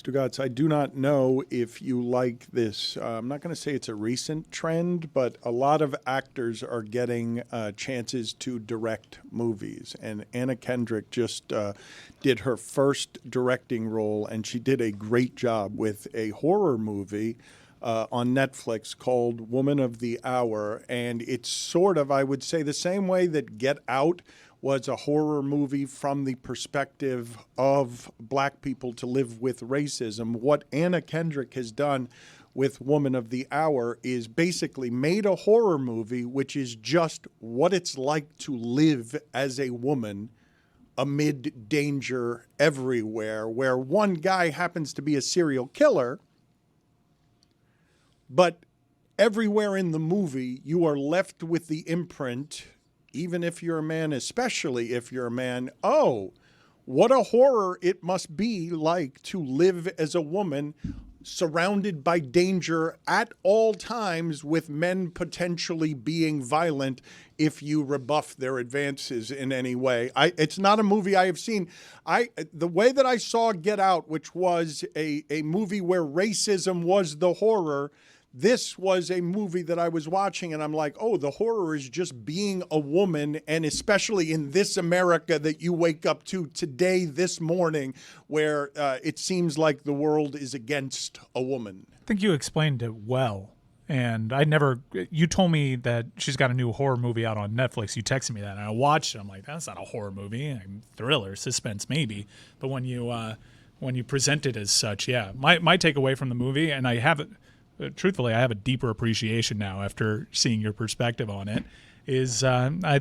Stugotz, I do not know if you like this. I'm not going to say it's a recent trend, but a lot of actors are getting chances to direct movies. And Anna Kendrick just did her first directing role, and she did a great job with a horror movie on Netflix called Woman of the Hour. And it's sort of, I would say, the same way that Get Out was a horror movie from the perspective of black people to live with racism. What Anna Kendrick has done with Woman of the Hour is basically made a horror movie which is just what it's like to live as a woman amid danger everywhere, where one guy happens to be a serial killer, but everywhere in the movie you are left with the imprint, even if you're a man, especially if you're a man, oh, what a horror it must be like to live as a woman surrounded by danger at all times, with men potentially being violent if you rebuff their advances in any way. It's not a movie I have seen. The way that I saw Get Out, which was a movie where racism was the horror, this was a movie that I was watching and I'm like, oh, the horror is just being a woman, and especially in this America that you wake up to today, this morning, where it seems like the world is against a woman. I think you explained it well. And you told me that she's got a new horror movie out on Netflix. You texted me that and I watched it. I'm like, that's not a horror movie. Thriller, suspense, maybe. But when you present it as such, yeah. My takeaway from the movie, and truthfully, I have a deeper appreciation now after seeing your perspective on it, is I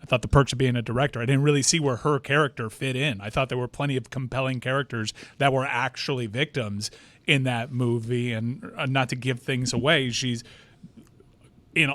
thought the perks of being a director, I didn't really see where her character fit in. I thought there were plenty of compelling characters that were actually victims in that movie, and not to give things away, she's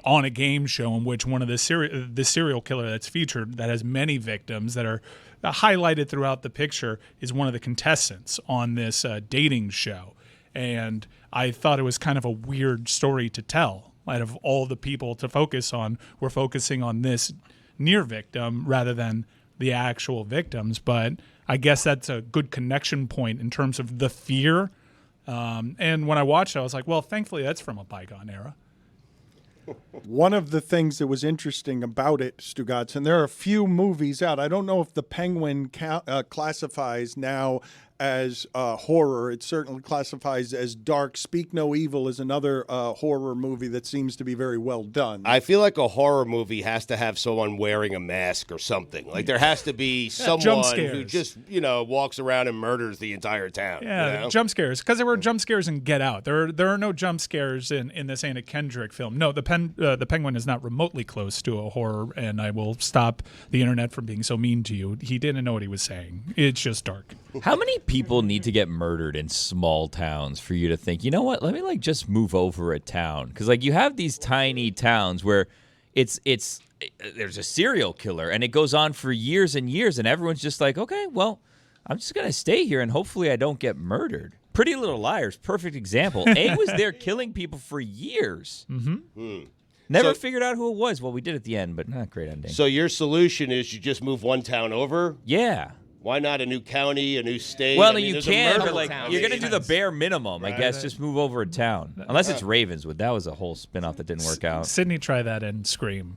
on a game show in which one of the serial killer that's featured that has many victims that are highlighted throughout the picture is one of the contestants on this dating show. And I thought it was kind of a weird story to tell. Out of all the people to focus on, we're focusing on this near victim rather than the actual victims. But I guess that's a good connection point in terms of the fear. And when I watched it, I was like, well, thankfully that's from a bygone era. One of the things that was interesting about it, Stugotz, and there are a few movies out. I don't know if the Penguin classifies now as horror. It certainly classifies as dark. Speak No Evil is another horror movie that seems to be very well done. I feel like a horror movie has to have someone wearing a mask or something. Like there has to be someone who just, walks around and murders the entire town. Yeah, jump scares. Because there were jump scares in Get Out. There are no jump scares in this Anna Kendrick film. No, the Penguin is not remotely close to a horror, and I will stop the internet from being so mean to you. He didn't know what he was saying. It's just dark. How many people need to get murdered in small towns for you to think, you know what, let me just move over a town? Because you have these tiny towns where there's a serial killer and it goes on for years and years, and everyone's just like, okay, well, I'm just going to stay here and hopefully I don't get murdered. Pretty Little Liars, perfect example. A was there killing people for years. Mm-hmm. Never figured out who it was. Well, we did at the end, but not great ending. So your solution is you just move one town over? Yeah. Why not a new county, a new state? Well, you can, but you're going to do the bare minimum, I guess. Just move over a town. Unless it's Ravenswood. That was a whole spinoff that didn't work out. Sydney tried that in Scream.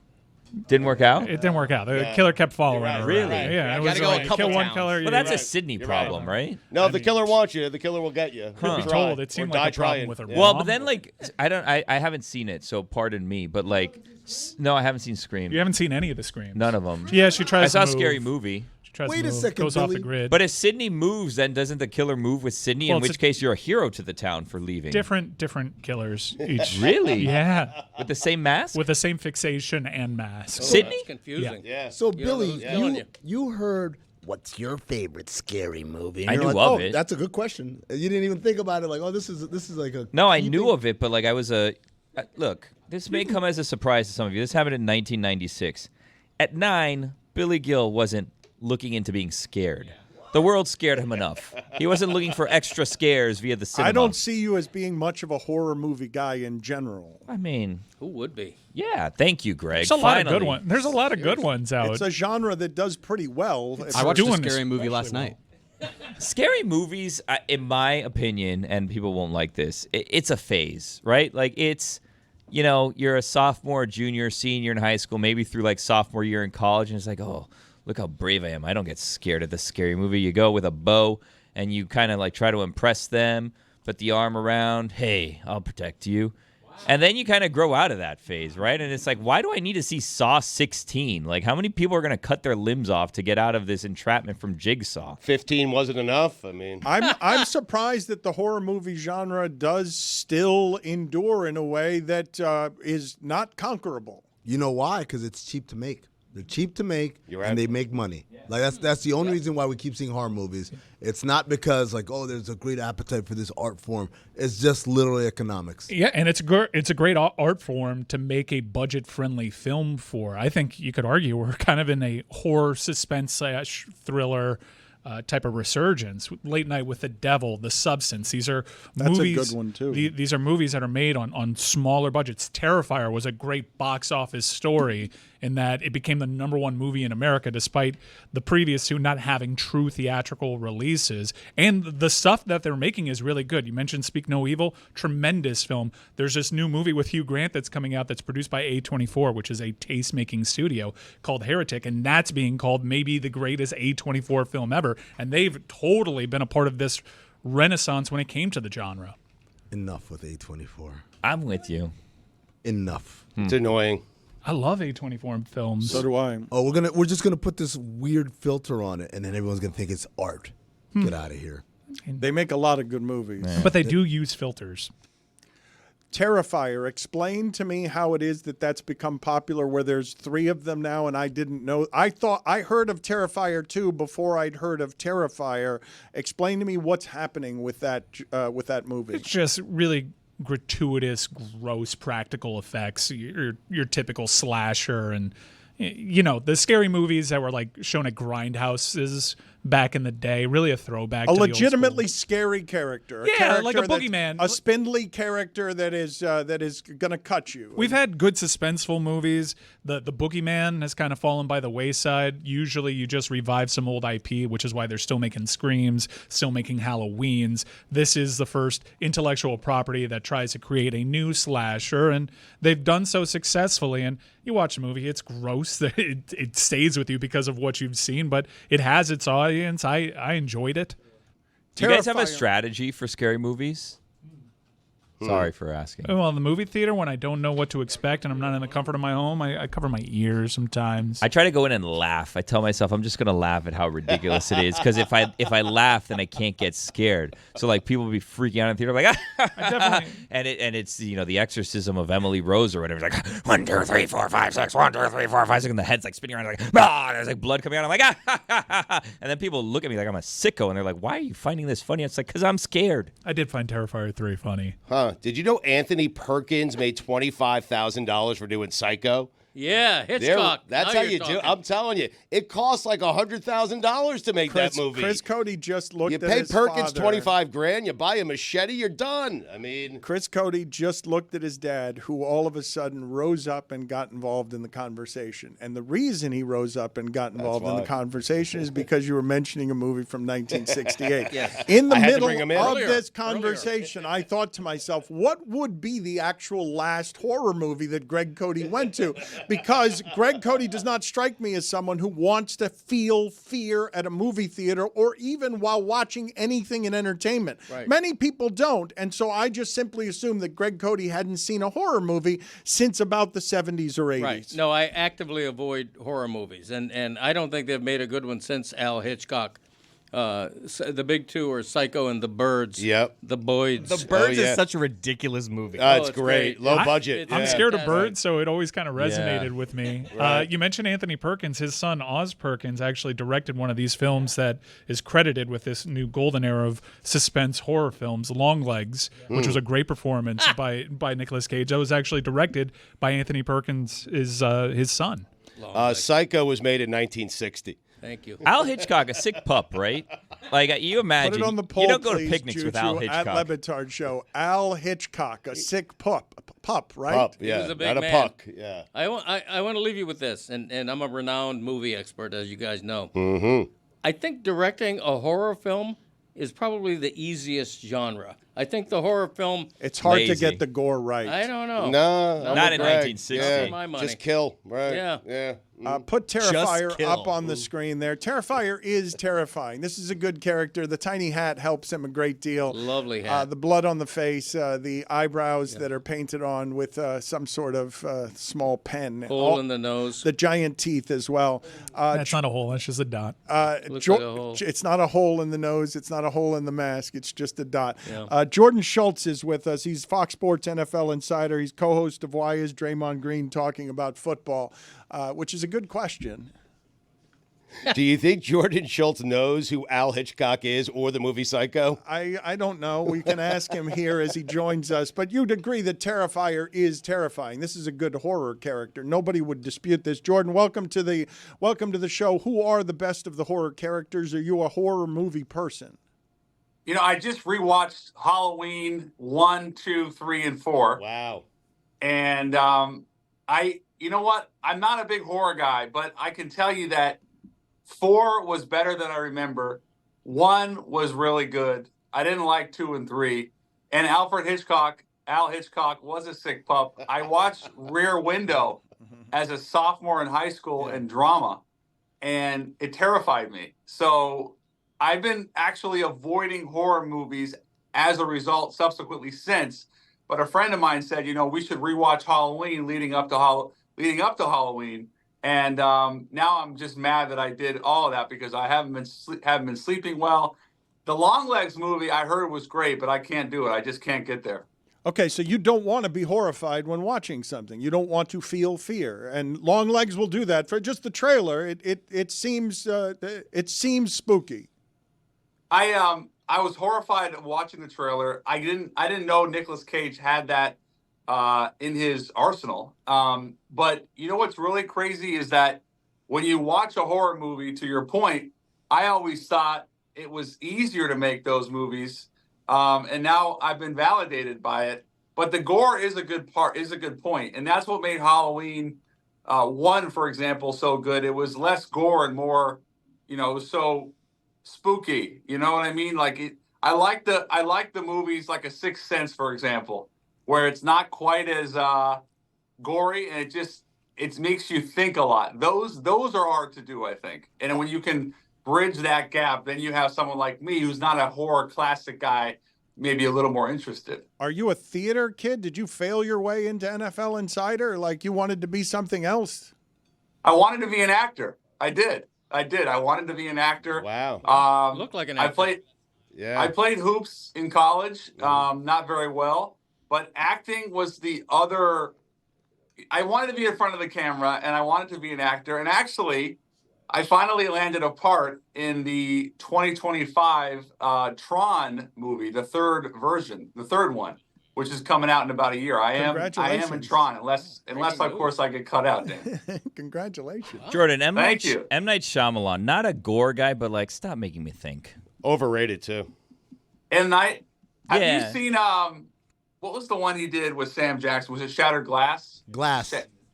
Didn't work out? It didn't work out. The killer kept following her. Really? Right. Yeah. It was go a couple kill one towns. killer. Well, that's a Sydney problem, right? No, if the killer wants you, the killer will get you. Could be told. It seemed like a problem with her mom. Well, but then, I haven't seen it, so pardon me, but no, I haven't seen Scream. You haven't seen any of the Screams? None of them. Yeah, she tries I to saw move. Scary Movie. Wait a second, goes off Billy. the grid. But if Sydney moves, then doesn't the killer move with Sydney? Well, in which case, you're a hero to the town for leaving. Different killers each. Really? Yeah. With the same mask? With the same fixation and mask. Sydney? That's confusing. Yeah. So, Billy, you. you heard, what's your favorite scary movie? And I you're knew like, of it. That's a good question. You didn't even think about it like, this is like a... No, I knew of it, but I was look, this may come as a surprise to some of you. This happened in 1996. At 9, Billy Gill wasn't looking into being scared. The world scared him enough. He wasn't looking for extra scares via the cinema. I don't see you as being much of a horror movie guy in general. I mean... Who would be? Yeah, thank you, Greg. There's a lot of good ones. There's a lot of good ones out. It's a genre that does pretty well. I watched a scary movie last night. Scary movies, in my opinion, and people won't like this, it's a phase, right? Like it's, you're a sophomore, junior, senior in high school, maybe through like sophomore year in college, and it's like, oh, look how brave I am. I don't get scared of the scary movie. You go with a bow and you kind of like try to impress them, put the arm around, hey, I'll protect you. And then you kind of grow out of that phase, right? And it's like, why do I need to see Saw 16? Like, how many people are going to cut their limbs off to get out of this entrapment from Jigsaw? 15 wasn't enough. I mean, I'm surprised that the horror movie genre does still endure in a way that is not conquerable. You know why? Because it's cheap to make. They're cheap to make, You're right. and they make money. Like that's the only reason why we keep seeing horror movies. It's not because there's a great appetite for this art form. It's just literally economics. Yeah, and it's a great art form to make a budget-friendly film for. I think you could argue we're kind of in a horror suspense / thriller type of resurgence. Late Night with the Devil, The Substance. These are movies. That's a good one too. These are movies that are made on smaller budgets. Terrifier was a great box office story in that it became the #1 movie in America despite the previous two not having true theatrical releases. And the stuff that they're making is really good. You mentioned Speak No Evil, tremendous film. There's this new movie with Hugh Grant that's coming out that's produced by A24, which is a taste-making studio, called Heretic, and that's being called maybe the greatest A24 film ever. And they've totally been a part of this renaissance when it came to the genre. Enough with A24. I'm with you. Enough. It's annoying. I love A24 films. So do I. Oh, we're just gonna put this weird filter on it, and then everyone's gonna think it's art. Get out of here. They make a lot of good movies. But they do use filters. Terrifier, explain to me how it is that that's become popular where there's 3 of them now and I didn't know. I thought I heard of Terrifier 2 before I'd heard of Terrifier. Explain to me what's happening with that movie. It's just really gratuitous, gross practical effects. Your typical slasher and the scary movies that were like shown at grindhouses back in the day. Really a throwback. A to legitimately scary character. Like a boogeyman, a spindly character that is going to cut you. We've had good suspenseful movies. The boogeyman has kind of fallen by the wayside. Usually you just revive some old IP, which is why they're still making Screams, still making Halloweens. This is the first intellectual property that tries to create a new slasher, and they've done so successfully. And you watch the movie, it's gross. It stays with you because of what you've seen, but it has its audience. I enjoyed it. Do you guys have a strategy for scary movies? Sorry for asking. Well, in the movie theater, when I don't know what to expect and I'm not in the comfort of my home, I cover my ears sometimes. I try to go in and laugh. I tell myself I'm just going to laugh at how ridiculous it is, because if I laugh, then I can't get scared. So like people will be freaking out in the theater like, and it's the exorcism of Emily Rose or whatever. It's like 1, 2, 3, 4, 5, 6, 1, 2, 3, 4, 5, 6, and the head's like spinning around like, there's like blood coming out. I'm like, and then people look at me like I'm a sicko, and they're like, why are you finding this funny? It's like, because I'm scared. I did find Terrifier 3 funny. Huh. Did you know Anthony Perkins made $25,000 for doing Psycho? Yeah, Hitchcock. That's how you do it. I'm telling you, it costs like $100,000 to make that movie. Chris Cody just looked at his father. You pay Perkins $25,000, you buy a machete, you're done. I mean, Chris Cody just looked at his dad, who all of a sudden rose up and got involved in the conversation. And the reason he rose up and got involved in the conversation is because you were mentioning a movie from 1968. Yes. In the I had to middle bring him in. of this conversation, I thought to myself, what would be the actual last horror movie that Greg Cody went to? Because Greg Cody does not strike me as someone who wants to feel fear at a movie theater or even while watching anything in entertainment. Right. Many people don't, and so I just simply assumed that Greg Cody hadn't seen a horror movie since about the 70s or 80s. Right. No, I actively avoid horror movies, and I don't think they've made a good one since Al Hitchcock. The big two are Psycho and The Birds. Yep. The Boyds. The Birds is such a ridiculous movie. It's great. Low budget. I'm scared of birds, so it always kind of resonated Yeah. with me. Right. You mentioned Anthony Perkins. His son, Oz Perkins, actually directed one of these films that is credited with this new golden era of suspense horror films, Longlegs, which was a great performance by Nicolas Cage. That was actually directed by Anthony Perkins, his son. Psycho was made in 1960. Thank you. Al Hitchcock, a sick pup, right? Like you imagine, Put it on the poll, you don't go please, to picnics with Al Juju, Hitchcock. At Le Batard Show. Al Hitchcock, a sick pup, right? Pup, He yeah. was a big Not a man. puck, yeah. I want to leave you with this, and I'm a renowned movie expert, as you guys know. Mm-hmm. I think directing a horror film is probably the easiest genre. I think the horror film. It's hard to Lazy. get the gore right. I don't know. No, Not in Greg. 1960. Yeah, For my money. just kill. Right. Yeah. Put Terrifier kill. up on the screen there. Terrifier is terrifying. This is a good character. The tiny hat helps him a great deal. Lovely hat. The blood on the face, the eyebrows that are painted on with some sort of small pen. Hole in the nose. The giant teeth as well. That's not a hole. That's just a dot. Looks like a hole. It's not a hole in the nose. It's not a hole in the mask. It's just a dot. Yeah. Jordan Schultz is with us. He's Fox Sports NFL Insider. He's co-host of Why Is Draymond Green Talking About Football, which is a good question. Do you think Jordan Schultz knows who Al Hitchcock is or the movie Psycho? I don't know. We can ask him here as he joins us. But you'd agree that Terrifier is terrifying. This is a good horror character. Nobody would dispute this. Jordan, welcome to the show. Who are the best of the horror characters? Are you a horror movie person? You know, I just rewatched Halloween 1, 2, 3, and 4. Wow. And you know what? I'm not a big horror guy, but I can tell you that 4 was better than I remember. 1 was really good. I didn't like 2 and 3. And Al Hitchcock was a sick pup. I watched Rear Window as a sophomore in high school in drama, and it terrified me. So I've been actually avoiding horror movies as a result subsequently since. But a friend of mine said, you know, we should rewatch Halloween leading up to Halloween. And now I'm just mad that I did all of that because I haven't been sleeping well. The Longlegs movie I heard was great, but I can't do it. I just can't get there. Okay, so you don't want to be horrified when watching something. You don't want to feel fear, and Longlegs will do that. For just the trailer, it seems spooky. I was horrified watching the trailer. I didn't know Nicolas Cage had that in his arsenal. But you know what's really crazy is that when you watch a horror movie, to your point, I always thought it was easier to make those movies. And now I've been validated by it. But the gore is a good point. And that's what made Halloween 1, for example, so good. It was less gore and more, it was so spooky. You know what I mean? I like the movies like A Sixth Sense, for example, where it's not quite as gory and it makes you think a lot. Those are hard to do, I think. And when you can bridge that gap, then you have someone like me who's not a horror classic guy, maybe a little more interested. Are you a theater kid? Did you fail your way into NFL Insider? Like you wanted to be something else? I wanted to be an actor. I did. I wanted to be an actor. Wow. Looked like an actor. I played hoops in college, not very well, but acting was the other. I wanted to be in front of the camera, and I wanted to be an actor. And actually, I finally landed a part in the 2025 Tron movie, the third one, which is coming out in about a year. I am in Tron, unless of course I get cut out. Dan. Congratulations, Jordan. M. Thank you. M. Night Shyamalan, not a gore guy, but like, stop making me think. Overrated too. M. Night. Have Yeah. you seen what was the one he did with Sam Jackson? Was it Shattered Glass? Glass.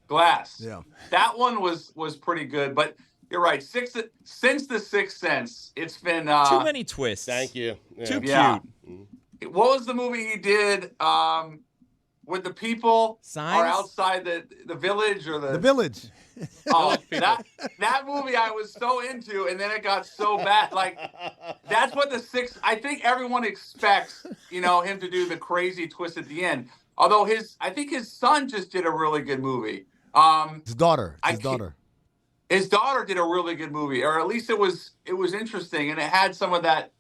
Glass. Yeah. That one was pretty good, but you're right. Since The Sixth Sense, it's been Too many twists. Thank you. Yeah. Too Yeah. cute. What was the movie he did with the people Signs? are outside the village or The Village. Oh, that movie I was so into, and then it got so bad. Like that's what I think everyone expects, him to do the crazy twist at the end. Although I think his son just did a really good movie. His daughter. His daughter did a really good movie, or at least it was interesting, and it had some of that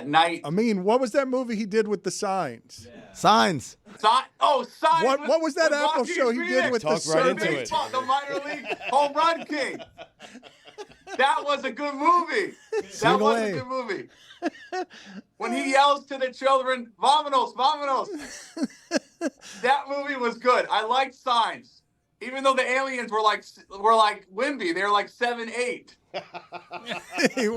night. I mean, what was that movie he did with the signs? Yeah. Signs. Signs. What was that Apple show he did with the Talk right into it. The minor league home run king. That was a good movie. That was a good movie. When he yells to the children, "Vámonos, vámonos." That movie was good. I liked Signs. Even though the aliens were like Wimby, they were like 7'8". They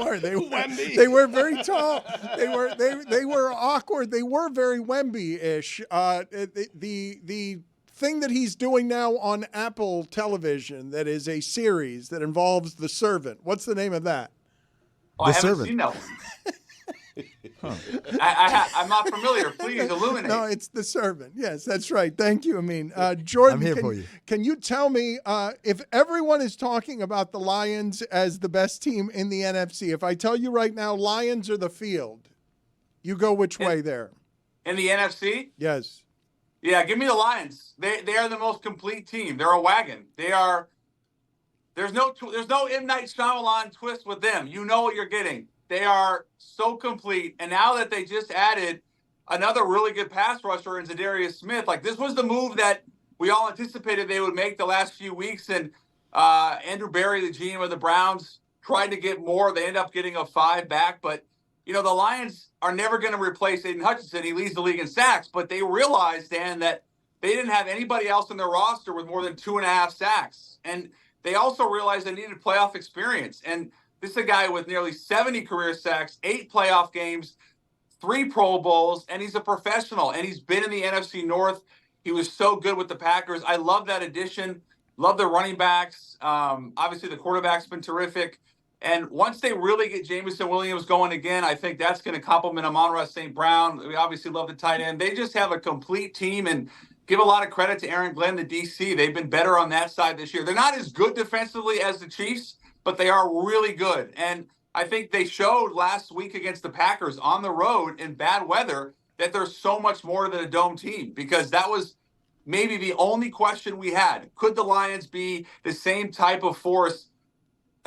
were very tall. They were awkward. They were very Wemby-ish. The thing that he's doing now on Apple Television that is a series that involves The Servant. What's the name of that? Oh, I haven't seen that one. I'm not familiar. Please illuminate. No, it's The Servant. Yes, that's right. Thank you, Amin. Jordan, I'm here for you. Can you tell me if everyone is talking about the Lions as the best team in the NFC, if I tell you right now Lions are the field, you go which way there? In the NFC? Yes. Yeah, give me the Lions. They are the most complete team. They're a wagon. They are. There's no M. Night Shyamalan twist with them. You know what you're getting. They are so complete. And now that they just added another really good pass rusher in Zadarius Smith, like this was the move that we all anticipated they would make the last few weeks. And Andrew Berry, the GM of the Browns, tried to get more. They end up getting a 5 back. But, you know, the Lions are never going to replace Aiden Hutchinson. He leads the league in sacks. But they realized, Dan, that they didn't have anybody else in their roster with more than 2.5 sacks. And they also realized they needed playoff experience. And this is a guy with nearly 70 career sacks, 8 playoff games, 3 Pro Bowls, and he's a professional. And he's been in the NFC North. He was so good with the Packers. I love that addition. Love the running backs. Obviously, the quarterback's been terrific. And once they really get Jameson Williams going again, I think that's going to complement Amon-Ra St. Brown. We obviously love the tight end. They just have a complete team, and give a lot of credit to Aaron Glenn, the DC. They've been better on that side this year. They're not as good defensively as the Chiefs, but they are really good. And I think they showed last week against the Packers on the road in bad weather that there's so much more than a dome team, because that was maybe the only question we had. Could the Lions be the same type of force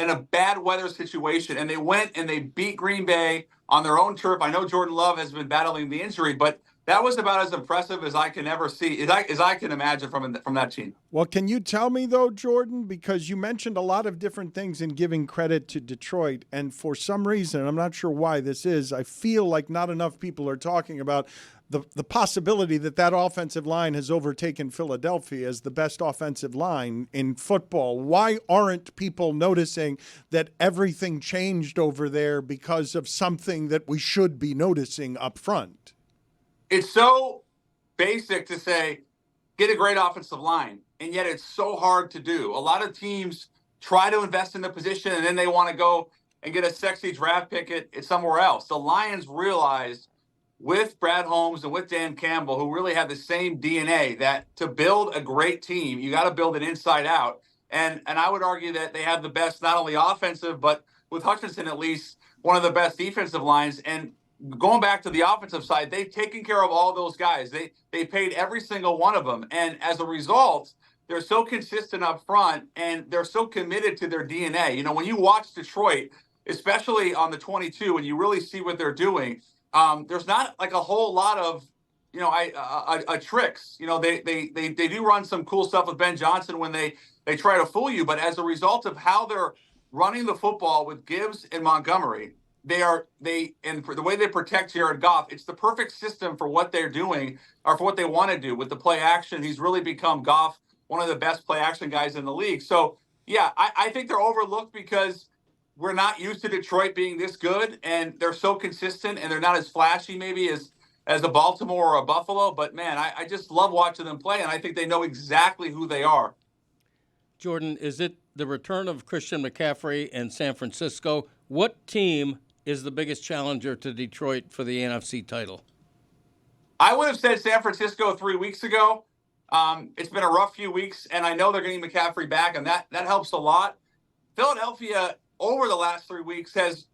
in a bad weather situation? And they went and they beat Green Bay on their own turf. I know Jordan Love has been battling the injury, but that was about as impressive as I can ever see, as I can imagine from that team. Well, can you tell me, though, Jordan, because you mentioned a lot of different things in giving credit to Detroit, and for some reason, and I'm not sure why this is, I feel like not enough people are talking about the possibility that offensive line has overtaken Philadelphia as the best offensive line in football. Why aren't people noticing that everything changed over there because of something that we should be noticing up front? It's so basic to say, get a great offensive line, and yet it's so hard to do. A lot of teams try to invest in the position, and then they want to go and get a sexy draft pick at somewhere else. The Lions realized with Brad Holmes and with Dan Campbell, who really have the same DNA, that to build a great team, you got to build it inside out. And I would argue that they have the best, not only offensive, but with Hutchinson at least, one of the best defensive lines. And going back to the offensive side, they've taken care of all those guys. They paid every single one of them. And as a result, they're so consistent up front, and they're so committed to their DNA. You know, when you watch Detroit, especially on the 22, and you really see what they're doing, there's not like a whole lot of, you know, tricks. You know, they do run some cool stuff with Ben Johnson when they try to fool you. But as a result of how they're running the football with Gibbs and Montgomery, and for the way they protect Jared Goff, it's the perfect system for what they're doing, or for what they want to do with the play action. He's really become Goff, one of the best play action guys in the league. So yeah, I think they're overlooked because we're not used to Detroit being this good, and they're so consistent, and they're not as flashy maybe as a Baltimore or a Buffalo. But man, I just love watching them play, and I think they know exactly who they are. Jordan, is it the return of Christian McCaffrey in San Francisco? What team is the biggest challenger to Detroit for the NFC title? I would have said San Francisco 3 weeks ago. It's been a rough few weeks, and I know they're getting McCaffrey back, and that helps a lot. Philadelphia, over the last 3 weeks, has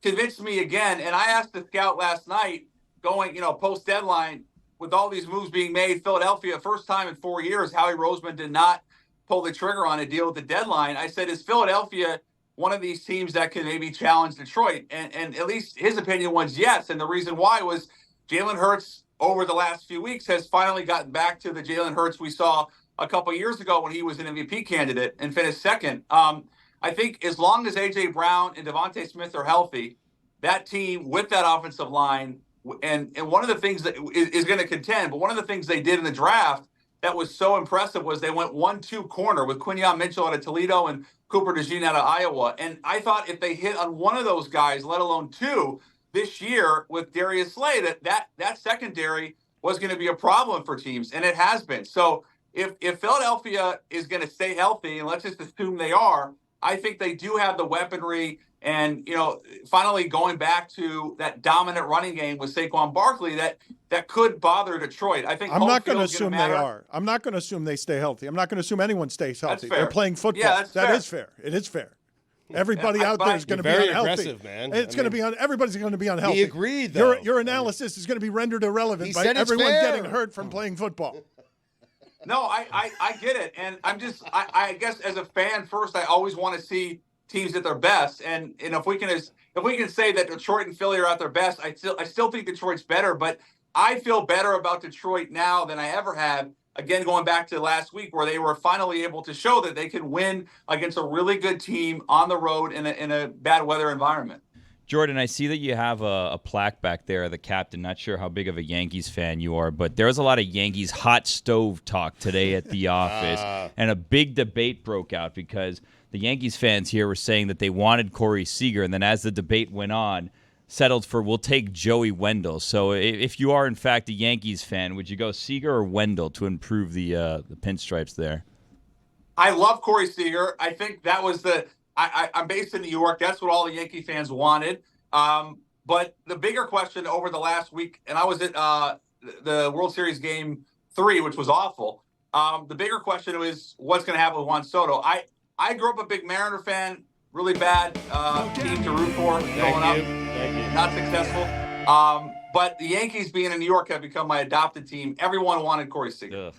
convinced me again, and I asked the scout last night, going, post-deadline, with all these moves being made, Philadelphia, first time in 4 years, Howie Roseman did not pull the trigger on a deal at the deadline. I said, is Philadelphia one of these teams that can maybe challenge Detroit? And at least his opinion was yes. And the reason why was Jalen Hurts over the last few weeks has finally gotten back to the Jalen Hurts we saw a couple years ago when he was an MVP candidate and finished second. I think as long as A.J. Brown and Devontae Smith are healthy, that team with that offensive line, and one of the things that is going to contend, but one of the things they did in the draft that was so impressive was they went 1-2 corner with Quinyon Mitchell out of Toledo and Cooper DeJean out of Iowa. And I thought if they hit on one of those guys, let alone two, this year with Darius Slay, that secondary was going to be a problem for teams, and it has been. So if Philadelphia is going to stay healthy, and let's just assume they are, I think they do have the weaponry And, finally going back to that dominant running game with Saquon Barkley that could bother Detroit. I think I'm not going to Field's assume gonna they matter. are. I'm not going to assume they stay healthy. I'm not going to assume anyone stays healthy. fair. They're playing football. Yeah, That is fair. It is fair. Everybody out there is going to be very unhealthy. aggressive, man. It's going to be everybody's going to be unhealthy. He agreed, though. Your analysis is going to be rendered irrelevant He by said it's everyone fair. getting hurt from playing football. No, I get it. And I guess as a fan first, I always want to see teams at their best. And if we can say that Detroit and Philly are at their best, I still think Detroit's better, but I feel better about Detroit now than I ever have. Again, going back to last week where they were finally able to show that they can win against a really good team on the road in a bad weather environment. Jordan, I see that you have a plaque back there, the captain. Not sure how big of a Yankees fan you are, but there was a lot of Yankees hot stove talk today at the office, and a big debate broke out because the Yankees fans here were saying that they wanted Corey Seager, and then as the debate went on, settled for we'll take Joey Wendell. So if you are in fact a Yankees fan, would you go Seager or Wendell to improve the pinstripes there? I love Corey Seager. I think that was I'm based in New York. That's what all the Yankee fans wanted. But the bigger question over the last week, and I was at the World Series Game 3, which was awful. The bigger question was what's going to happen with Juan Soto. I grew up a big Mariner fan, really bad team to root for growing up. Thank you. Not successful. But the Yankees being in New York have become my adopted team. Everyone wanted Corey Seager. Ugh.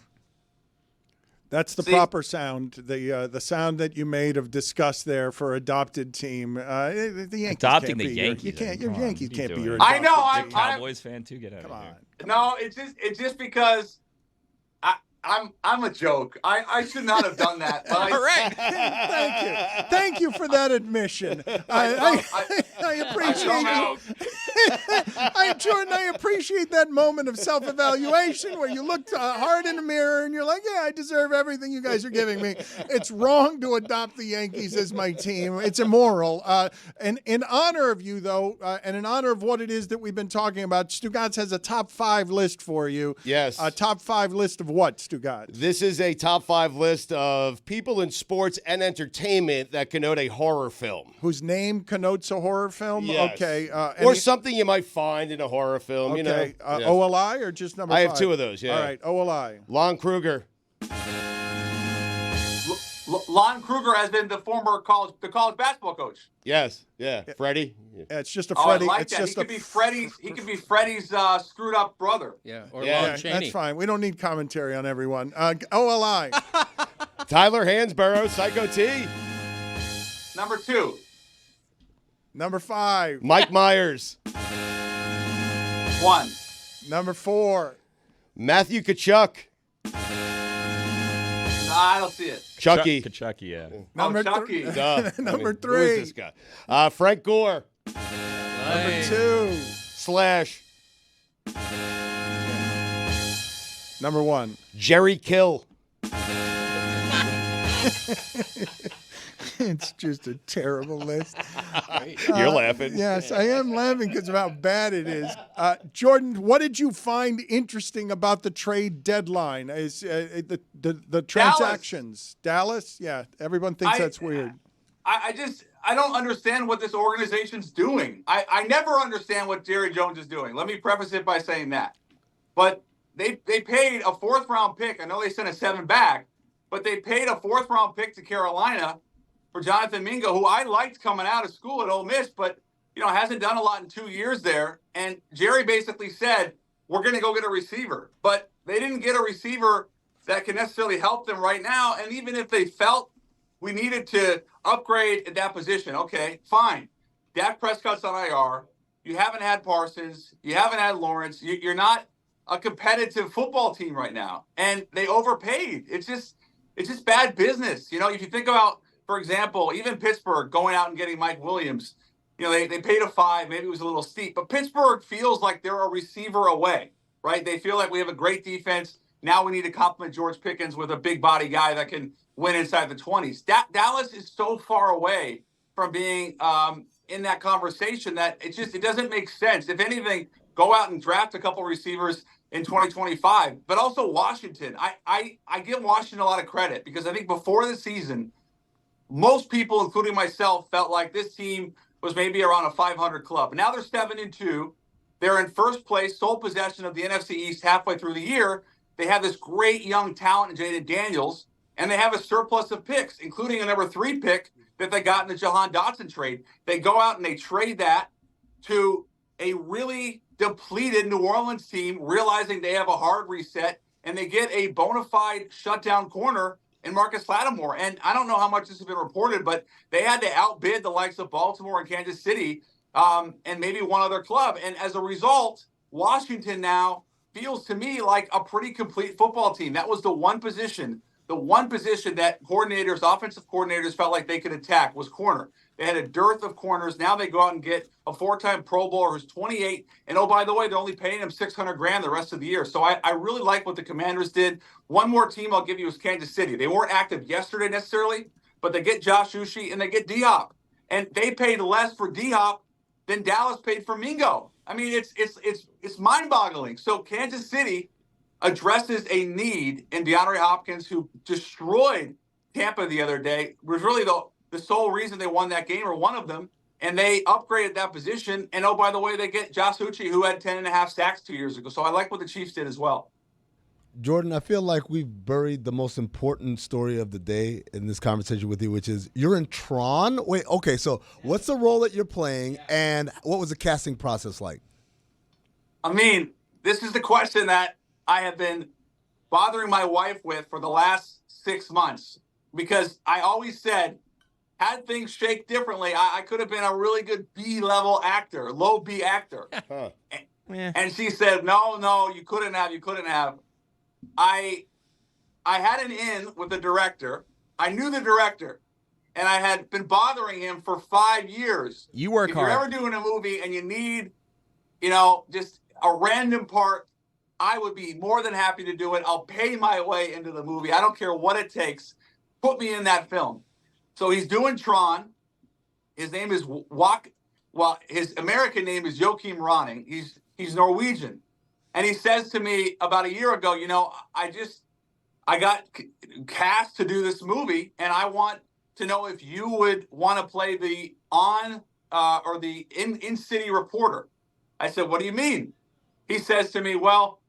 That's the proper sound, the sound that you made of disgust there for adopted team. The Yankees Adopting can't the be Yankees. You can't. Your Come on, Yankees what are you can't be doing? your. I know. adopted team. Cowboys fan too. Get out Come of on. here. No, it's just because I'm a joke. I should not have done that. But All right. Thank you for that admission. I appreciate it. Jordan, I appreciate that moment of self-evaluation where you looked hard in the mirror and you're like, yeah, I deserve everything you guys are giving me. It's wrong to adopt the Yankees as my team. It's immoral. And in honor of you, though, and in honor of what it is that we've been talking about, Stugotz has a top 5 list for you. Yes. A top 5 list of what, Stugotz? This is a top 5 list of people in sports and entertainment that connote a horror film. Whose name connotes a horror film? Yes. Okay. Or something you might find in a horror film, Okay. you know. Yes. OLI or just number 5? I have 2 of those, yeah. All right, OLI. Lon Kruger. Lon Kruger has been the former college basketball coach. Yes, yeah. Freddie. Yeah, it's just a Oh, Freddie. I like it's that. just He could be Freddie's screwed up brother. Yeah, or Yeah. Lon Chaney. That's fine. We don't need commentary on everyone. OLI. Tyler Hansborough, Psycho T. Number 2. Number 5. Mike Myers. 1. Number 4. Matthew Kachuk. I don't see it. Chucky. Chucky, yeah. Number Chucky. Duh. Number Who is 3. this guy? Frank Gore. Number 2. Slash. Number 1. Jerry Kill. It's just a terrible list. You're laughing. Yes, I am laughing because of how bad it is. Jordan, what did you find interesting about the trade deadline? Is the transactions? Dallas? Yeah, everyone thinks that's weird. I don't understand what this organization's doing. I never understand what Jerry Jones is doing. Let me preface it by saying that. But they paid a 4th round pick. I know they sent a 7 back, but they paid a 4th round pick to Carolina for Jonathan Mingo, who I liked coming out of school at Ole Miss, but hasn't done a lot in 2 years there. And Jerry basically said, we're going to go get a receiver. But they didn't get a receiver that can necessarily help them right now. And even if they felt we needed to upgrade at that position, okay, fine. Dak Prescott's on IR. You haven't had Parsons. You haven't had Lawrence. You're not a competitive football team right now. And they overpaid. It's just bad business. If you think about, for example, even Pittsburgh going out and getting Mike Williams, they paid a 5, maybe it was a little steep, but Pittsburgh feels like they're a receiver away, right? They feel like we have a great defense. Now we need to complement George Pickens with a big body guy that can win inside the 20s. Dallas is so far away from being in that conversation that it doesn't make sense. If anything, go out and draft a couple receivers in 2025, but also Washington. I give Washington a lot of credit because I think before the season, most people, including myself, felt like this team was maybe around a 500 club. Now they're 7-2. They're in first place, sole possession of the NFC East halfway through the year. They have this great young talent in Jaden Daniels, and they have a surplus of picks, including a number 3 pick that they got in the Jahan Dotson trade. They go out and they trade that to a really depleted New Orleans team, realizing they have a hard reset, and they get a bona fide shutdown corner in Marcus Lattimore. And I don't know how much this has been reported, but they had to outbid the likes of Baltimore and Kansas City and maybe one other club. And as a result, Washington now feels to me like a pretty complete football team. That was the one position that coordinators, offensive coordinators felt like they could attack was corner. They had a dearth of corners. Now they go out and get a 4-time Pro Bowler who's 28. And oh, by the way, they're only paying him $600,000 the rest of the year. So I really like what the Commanders did. One more team I'll give you is Kansas City. They weren't active yesterday necessarily, but they get Josh Uche and they get D-Hop. And they paid less for D-Hop than Dallas paid for Mingo. I mean, it's mind-boggling. So Kansas City addresses a need in DeAndre Hopkins, who destroyed Tampa the other day. Was really the sole reason they won that game, or one of them, and they upgraded that position. And oh, by the way, they get Josh Uche, who had 10.5 sacks 2 years ago. So I like what the Chiefs did as well. Jordan, I feel like we've buried the most important story of the day in this conversation with you, which is you're in Tron. Wait, okay, so what's the role that you're playing, and what was the casting process like? I mean, this is the question that I have been bothering my wife with for the last 6 months, because I always said, had things shake differently, I could have been a really good B-level actor, low B actor. And she said, no, you couldn't have. I had an in with the director. I knew the director, and I had been bothering him for 5 years. You work hard. If you're ever doing a movie and you need, just a random part, I would be more than happy to do it. I'll pay my way into the movie. I don't care what it takes. Put me in that film. So he's doing Tron. His name is his American name is Joachim Ronning. He's Norwegian. And he says to me about a year ago, I got cast to do this movie, and I want to know if you would want to play the in-city reporter. I said, what do you mean? He says to me, well,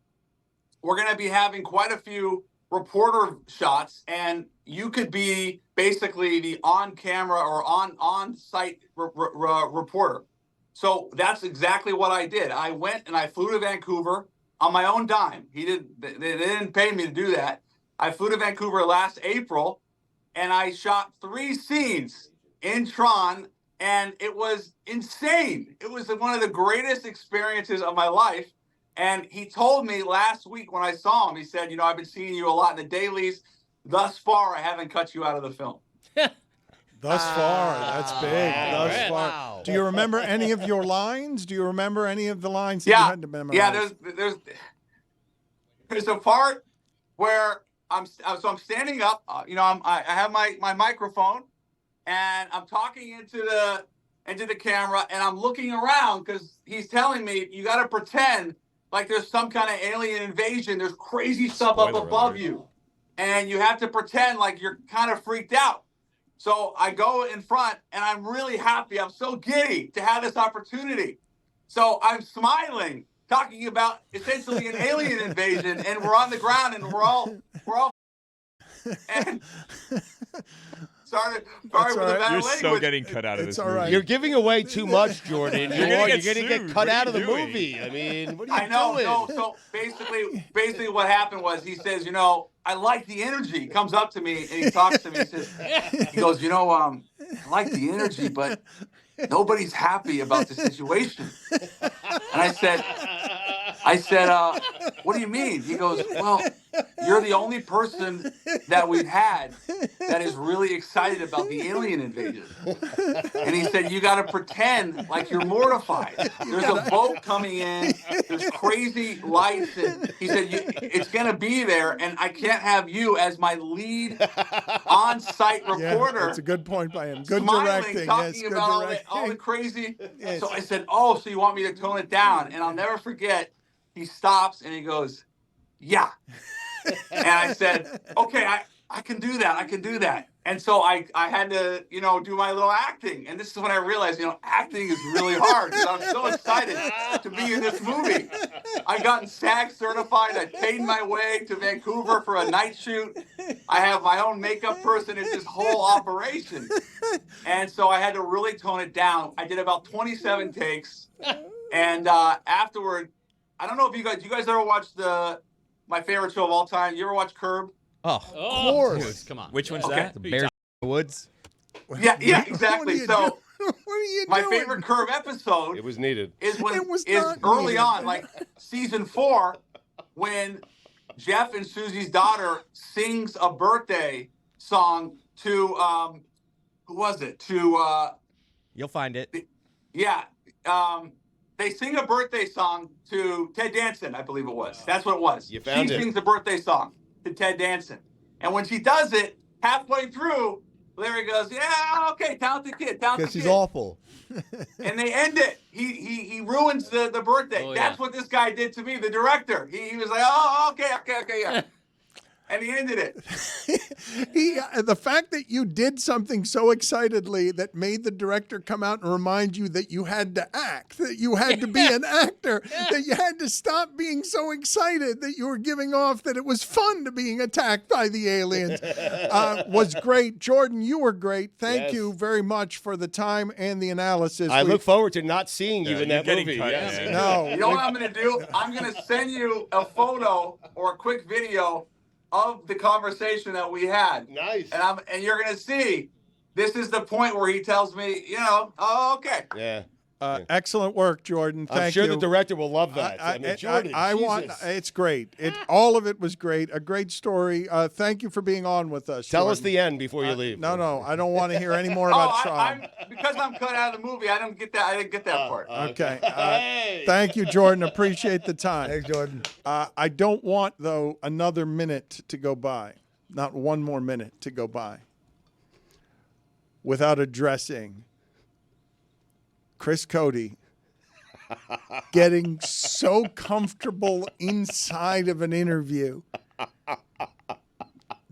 we're going to be having quite a few reporter shots, and you could be basically the on-camera or on-site reporter. So that's exactly what I did. I went and I flew to Vancouver on my own dime. They didn't pay me to do that. I flew to Vancouver last April, and I shot 3 scenes in Tron, and it was insane. It was one of the greatest experiences of my life. And he told me last week when I saw him, he said, I've been seeing you a lot in the dailies. Thus far, I haven't cut you out of the film. Thus far, that's big. Thus far. Wow. Do you remember any of your lines? Do you remember any of the lines that you had to memorize? Yeah, there's a part where I'm standing up. I have my microphone, and I'm talking into the camera, and I'm looking around because he's telling me you got to pretend like there's some kind of alien invasion. There's crazy stuff up above you, and you have to pretend like you're kind of freaked out. So I go in front, and I'm really happy. I'm so giddy to have this opportunity. So I'm smiling, talking about essentially an alien invasion, and we're on the ground, and we're all and sorry for the bad You're language. so getting cut out of this all movie. right. You're giving away too much, Jordan. You're going to get cut out of the doing? movie. I mean, what are you I know. doing? No, so basically what happened was he says, I like the energy. He comes up to me and he talks to me. He goes, I like the energy, but nobody's happy about the situation. And I said, what do you mean? He goes, well, you're the only person that we've had that is really excited about the alien invasion. And he said, you got to pretend like you're mortified. There's a boat coming in. There's crazy lights. And he said, it's going to be there, and I can't have you as my lead on-site reporter. Yeah, that's a good point by him. Good smiling, directing. talking Yes, about good directing. all the crazy. Yes. So I said, oh, so you want me to tone it down? And I'll never forget, he stops and he goes, yeah. And I said, okay, I can do that. I can do that. And so I had to, do my little acting. And this is when I realized, acting is really hard. Because I'm so excited to be in this movie. I've gotten SAG certified. I paid my way to Vancouver for a night shoot. I have my own makeup person. It's this whole operation. And so I had to really tone it down. I did about 27 takes. And afterward, I don't know if you guys ever watched my favorite show of all time. You ever watch Curb? Oh, of course. Dude, come on. Which one's that? The Bear in the Woods? Yeah, exactly. So What are you my doing? favorite Curb episode It was needed. is not early needed. on, like season 4, when Jeff and Susie's daughter sings a birthday song to who was it? To You'll find it. they sing a birthday song to Ted Danson, I believe it was. That's what it was. You found she it. sings a birthday song to Ted Danson. And when she does it, halfway through, Larry goes, "Yeah, okay, talented kid, talented Because kid." she's awful. And they end it. He ruins the birthday. Oh, That's yeah. what this guy did to me, the director. He was like, "Oh, okay, yeah." And he ended it. The fact that you did something so excitedly that made the director come out and remind you that you had to act, that you had to be an actor, that you had to stop being so excited that you were giving off that it was fun to being attacked by the aliens was great. Jordan, you were great. Thank Yes. you very much for the time and the analysis. I look forward to not seeing you in you're that getting movie. cut, Yes. man. No, You know what I'm going to do? I'm going to send you a photo or a quick video of the conversation that we had. Nice. And you're going to see, this is the point where he tells me, "Oh, okay." Yeah. excellent work, Jordan. Thank I'm sure you. the director will love that. I mean, Jordan, Jesus. It's great. All of it was great. A great story. Thank you for being on with us. Tell us Jordan. the end before you leave. No, I don't want to hear any more about Tron. Because I'm cut out of the movie, I didn't get that part. Okay. Hey. Thank you, Jordan. Appreciate the time. Thanks, Jordan. I don't want, though, another minute to go by. Not one more minute to go by without addressing Chris Cody getting so comfortable inside of an interview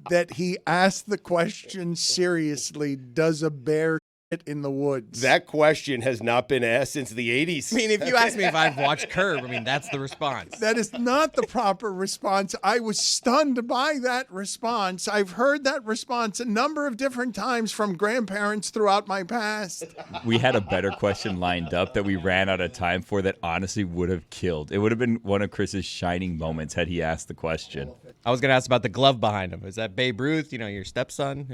that he asked the question seriously, does a bear shit in the woods? That question has not been asked since the 80s. I mean, if you ask me if I've watched Curb, I mean, that's the response. That is not the proper response. I was stunned by that response. I've heard that response a number of different times from grandparents throughout my past. We had a better question lined up that we ran out of time for that honestly would have killed. It would have been one of Chris's shining moments had he asked the question. I was going to ask about the glove behind him. Is that Babe Ruth, your stepson?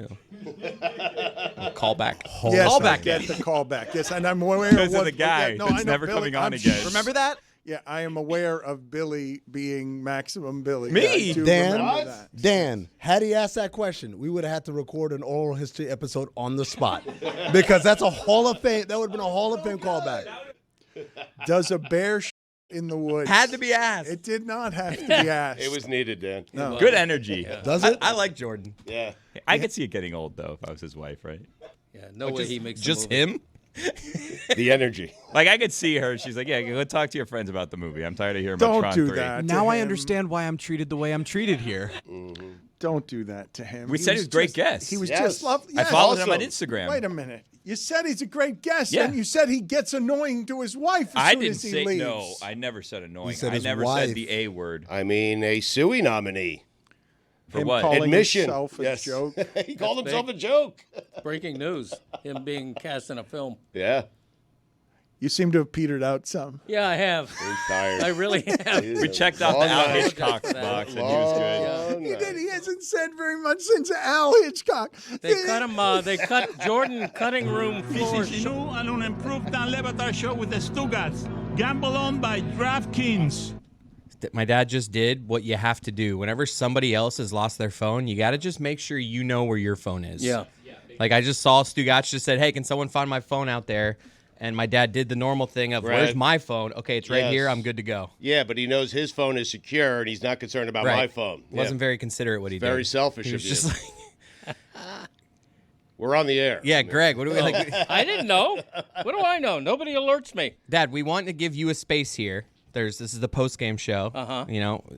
Callback. Yes, Callback. I get the callback. Yes, and I'm aware Because of of the guy No, that's I know, never Billy, coming on I'm again. Remember that? Yeah, I am aware of Billy being Maximum Billy. Me? I do Dan, remember that. Dan, had he asked that question, we would have had to record an oral history episode on the spot because that's a Hall of Fame. That would have been a Hall of Fame callback. Does a bear shit in the woods? Had to be asked. It did not have to be asked. It was needed, Dan. No. Good energy. Does it? I like Jordan. Yeah. I could see it getting old, though, if I was his wife, right? Yeah, no way he makes Just the movie. him? The energy. Like, I could see her. She's like, yeah, go talk to your friends about the movie. I'm tired of hearing about Don't Tron do 3. that. Now to I him. understand why I'm treated the way I'm treated here. Don't do that to him. We said he was a great just- guest. He was Yes. just lovely. I Yes. followed him on Also- Instagram. Wait a minute. You said he's a great guest, Yeah. and you said he gets annoying to his wife as I soon didn't as he say leaves. no. I never said annoying. said I his never wife. said the A word. I mean, a Suey nominee. For Him what? calling Admission. himself a Yes. joke. He called himself a joke. Breaking news: him being cast in a film. Yeah. You seem to have petered out some. Yeah, I have. He's tired. I really have. We checked out the Long Al night. Hitchcock box, and he was good. Long He night. did. He hasn't said very much since Al Hitchcock. They cut him. They cut Jordan cutting room floor. This is new and unimproved Dan Le Batard Show with the Stugotz. Gamble on by DraftKings. My dad just did what you have to do. Whenever somebody else has lost their phone, you got to just make sure you know where your phone is. Yeah. Like I just saw Stugotz just said, hey, can someone find my phone out there? And my dad did the normal thing of, Right. where's my phone? Okay, it's right Yes. here. I'm good to go. Yeah, but he knows his phone is secure, and he's not concerned about my phone. Wasn't very considerate what he did. Very selfish He of was you. just like, We're on the air. yeah, Greg, what do we like? I didn't know. What do I know? Nobody alerts me. Dad, we want to give you a space here. This is the post game show. Uh-huh.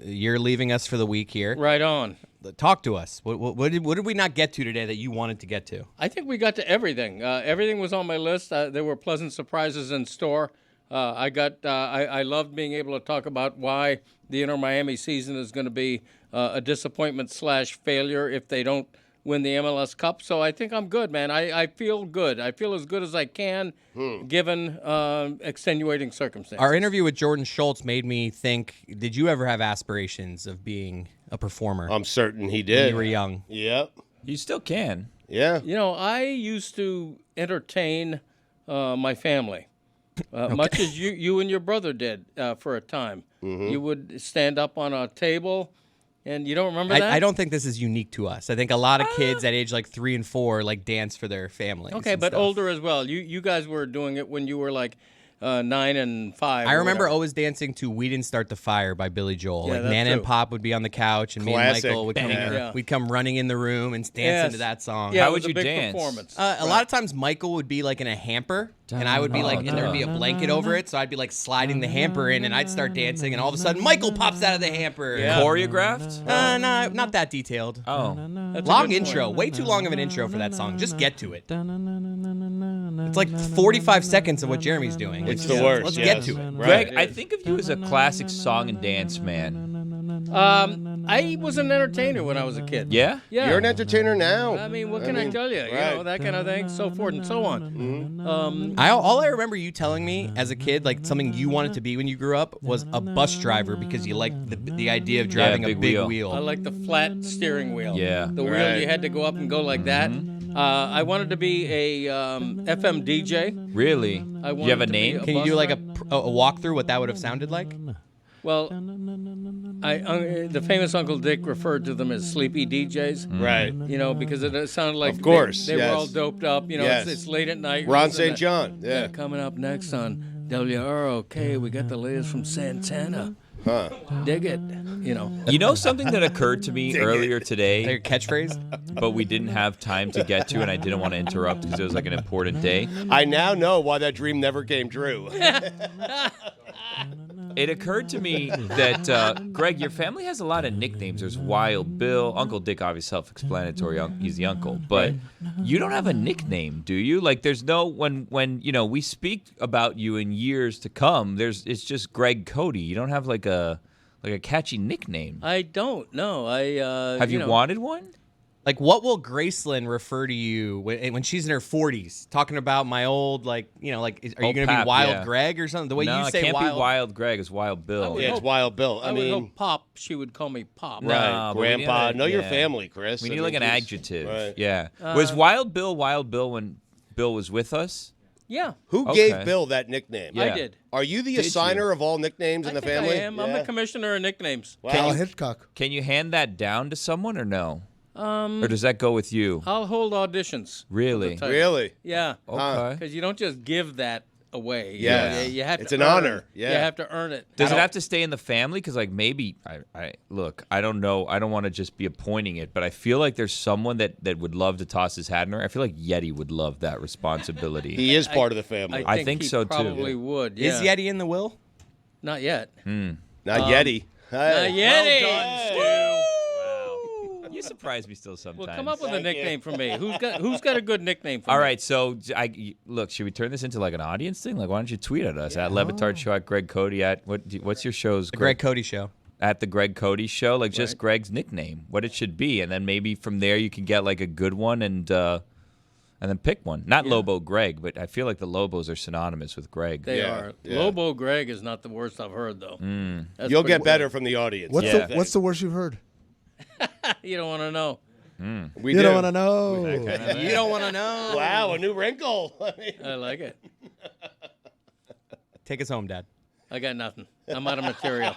You're leaving us for the week here. Right on. Talk to us. What did we not get to today that you wanted to get to? I think we got to everything. Everything was on my list. There were pleasant surprises in store. I loved being able to talk about why the Inter Miami season is going to be a disappointment / failure if they don't win the MLS Cup. So I think I'm good, man. I feel good. I feel as good as I can given extenuating circumstances. Our interview with Jordan Schultz made me think, did you ever have aspirations of being a performer? I'm certain he did. When you were young. Yep. You still can. Yeah. You know, I used to entertain my family. Much as you and your brother did for a time. You would stand up on a table, and you don't remember that? I don't think this is unique to us. I think a lot of kids at age like 3 and 4 like dance for their families. Okay, but older as well. You guys were doing it when you were like 9 and 5. I remember always dancing to "We Didn't Start the Fire" by Billy Joel. Yeah, like that's Nana true. and Pop would be on the couch, and Classic. me and Michael would we'd come running in the room and dancing to that song. Yeah, How it would was a you big dance? performance. A lot of times Michael would be like in a hamper, and I would be like, and there would be a blanket over it, so I'd be like sliding the hamper in, and I'd start dancing, and all of a sudden Michael pops out of the hamper. Choreographed? No, not that detailed. Oh. That's a Long good intro, point. way too long of an intro for that song. Just get to it. It's like 45 seconds of what Jeremy's doing. It's the worst. Let's yes. get to it. Right. Greg, I think of you as a classic song and dance man. I was an entertainer when I was a kid. Yeah? Yeah. You're an entertainer now. I mean, what can I tell you? You know, that kind of thing, so forth and so on. All I remember you telling me as a kid, like something you wanted to be when you grew up, was a bus driver because you liked the idea of driving a big big wheel. wheel. I like the flat steering wheel. Yeah. The wheel Right. you had to go up and go like that. I wanted to be a FM DJ. Really? I Do you have wanted a to be name? Can you bus do like a driver. walkthrough what that would have sounded like? Well, the famous Uncle Dick referred to them as sleepy DJs. Right. You know, because it sounded like Of course, they were yes. all doped up. You know, Yes. it's late at night. Ron listening St. to- John. Yeah. Coming up next on WROK, we got the latest from Santana. Dig it. You know. You know something that occurred to me earlier Their today, catchphrase? but we didn't have time to get to, and I didn't want to interrupt because it was like an important day. I now know why that dream never came true. It occurred to me that, Greg, your family has a lot of nicknames. There's Wild Bill. Uncle Dick, obviously self-explanatory. He's the uncle. But you don't have a nickname, do you? Like, there's no, when you know, we speak about you in years to come, it's just Greg Cody. You don't have like a catchy nickname. I don't know. Have you wanted one? Like, what will Graceland refer to you when she's in her 40s? Talking about my old, like, you know, like, are you Old going to be Pap, Wild yeah. Greg or something? The way No, you it say can't Wild. be Wild Greg. It's Wild Bill. Yeah, it's Wild Bill. I would hope Pop, she would call me Pop. No, Right. but we need Grandpa. a- Know your yeah. family, Chris. We I need like mean, an geez. adjective. Right. Yeah. Was Wild Bill when Bill was with us? Yeah. Who Okay. gave Bill that nickname? Yeah. I did. Are you the Did assigner you? of all nicknames in the think family? I am. I'm the commissioner of nicknames. Cal Hitchcock. Can you hand that down to someone or no? Or does that go with you? I'll hold auditions. Really? Really? Yeah. Okay. Because you don't just give that away. Yes. You have It's to an earn- honor. Yeah. You have to earn it. Does it have to stay in the family? Because like maybe I look, I don't know. I don't want to just be appointing it, but I feel like there's someone that would love to toss his hat in there. I feel like Yeti would love that responsibility. He is part of the family. I think he so, too. probably would. Yeah. Is Yeti in the will? Not yet. Not Yeti. Not Yeti. Wow. You surprise me still sometimes. Well, come up with a nickname for me. Who's got a good nickname for me? All right, so look, should we turn this into like an audience thing? Like, why don't you tweet at us at LeBatard Show, at Greg Cody, at what's your show's The Greg Cody Show. At the Greg Cody Show, like just Greg's nickname, what it should be, and then maybe from there you can get like a good one and then pick one. Not Lobo Greg, but I feel like the Lobos are synonymous with Greg. They are. Yeah. Lobo Greg is not the worst I've heard though. That's You'll pretty get better from the audience. What's the worst you've heard? You don't want to know. We You do. don't want to know. You don't want to know. Wow, a new wrinkle. I like it. Take us home, Dad. I got nothing. I'm out of material.